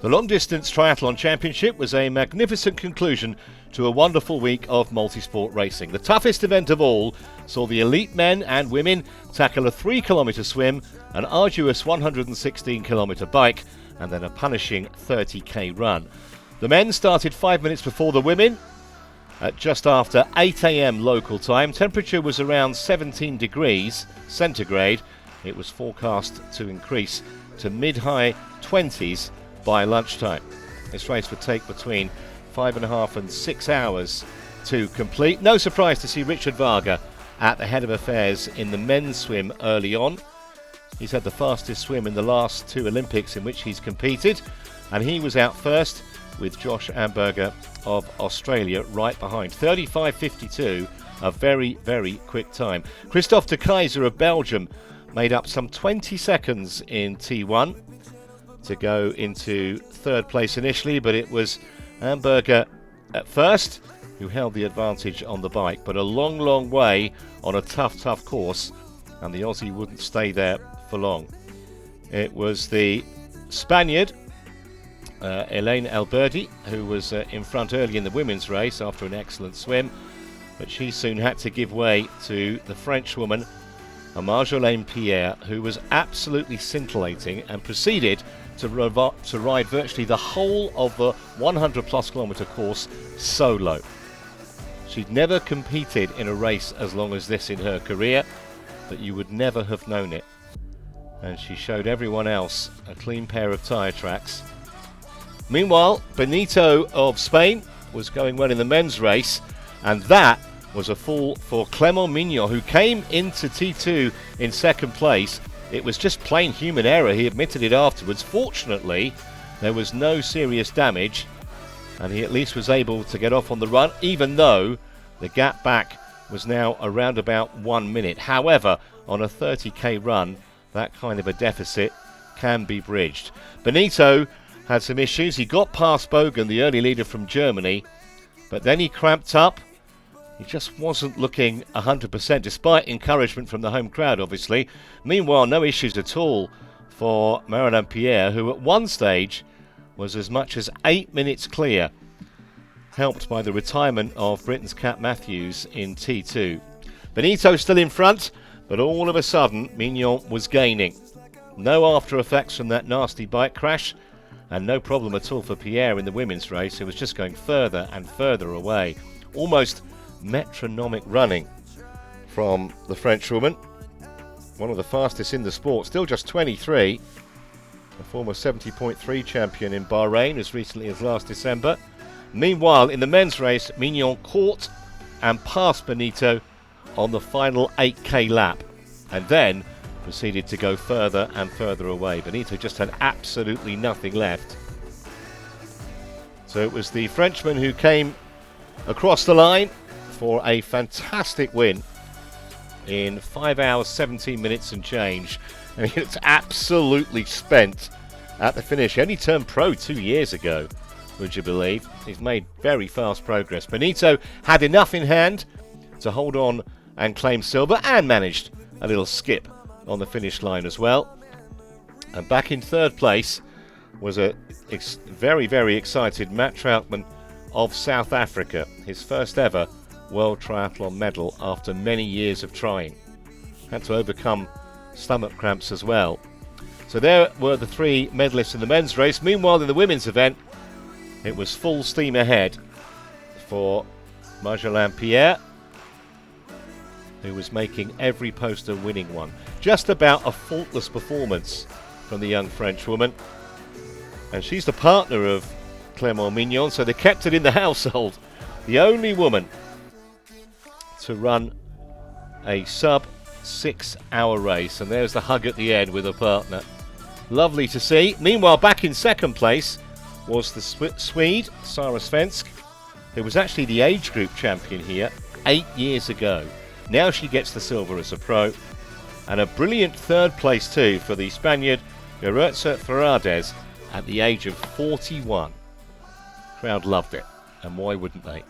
The Long Distance Triathlon Championship was a magnificent conclusion to a wonderful week of multisport racing. The toughest event of all saw the elite men and women tackle a 3-kilometre swim, an arduous 116-kilometre bike, and then a punishing 30k run. The men started 5 minutes before the women at just after 8 a.m. local time. Temperature was around 17 degrees centigrade. It was forecast to increase to mid-high 20s by lunchtime. This race would take between 5.5 and 6 hours to complete. No surprise to see Richard Varga at the head of affairs in the men's swim early on. He's had the fastest swim in the last 2 Olympics in which he's competed, and he was out first with Josh Amberger of Australia right behind. 35.52, a very, very quick time. Christophe de Keyser of Belgium made up some 20 seconds in T1 to go into third place initially, but it was Amberger at first who held the advantage on the bike, but a long, long way on a tough course, and the Aussie wouldn't stay there for long. It was the Spaniard, Elaine Alberdi, who was in front early in the women's race after an excellent swim, but she soon had to give way to the Frenchwoman, Marjolaine Pierré, who was absolutely scintillating and proceeded to ride virtually the whole of the 100+ kilometre course solo. She'd never competed in a race as long as this in her career, but you would never have known it. And she showed everyone else a clean pair of tyre tracks. Meanwhile, Benito of Spain was going well in the men's race, and that was a fall for Clément Mignon, who came into T2 in second place. It was just plain human error. He admitted it afterwards. Fortunately, there was no serious damage, and he at least was able to get off on the run, even though the gap back was now around about 1 minute. However, on a 30k run, that kind of a deficit can be bridged. Benito had some issues. He got past Bogan, the early leader from Germany, but then he cramped up. He just wasn't looking 100%, despite encouragement from the home crowd, obviously. Meanwhile, no issues at all for Marjolaine Pierré, who at one stage was as much as 8 minutes clear, helped by the retirement of Britain's Cat Matthews in T2. Benito still in front, but all of a sudden, Mignon was gaining. No after effects from that nasty bike crash, and no problem at all for Pierre in the women's race, who was just going further and further away. Almost metronomic running from the Frenchwoman, one of the fastest in the sport, still just 23, a former 70.3 champion in Bahrain as recently as last December. Meanwhile, in the men's race, Mignon caught and passed Benito on the final 8k lap, and then proceeded to go further and further away. Benito just had absolutely nothing left. So it was the Frenchman who came across the line for a fantastic win in 5 hours 17 minutes and change, and he looked absolutely spent at the finish. He only turned pro 2 years ago, would you believe? He's made very fast progress. Benito had enough in hand to hold on and claim silver, and managed a little skip on the finish line as well. And back in third place was a very, very excited Matt Troutman of South Africa, his first ever World Triathlon medal after many years of trying. Had to overcome stomach cramps as well. So there were the 3 medalists in the men's race. Meanwhile, in the women's event, it was full steam ahead for Marjolaine Pierré, who was making every poster winning one. Just about a faultless performance from the young Frenchwoman. And she's the partner of Clément Mignon, so they kept it in the household. The only woman to run a sub 6 hour race, and there's the hug at the end with a partner. Lovely to see. Meanwhile, back in second place was the Swede, Sara Svensk, who was actually the age group champion here 8 years ago. Now she gets the silver as a pro, and a brilliant third place too for the Spaniard Gertrude Ferrades at the age of 41. Crowd loved it, and why wouldn't they?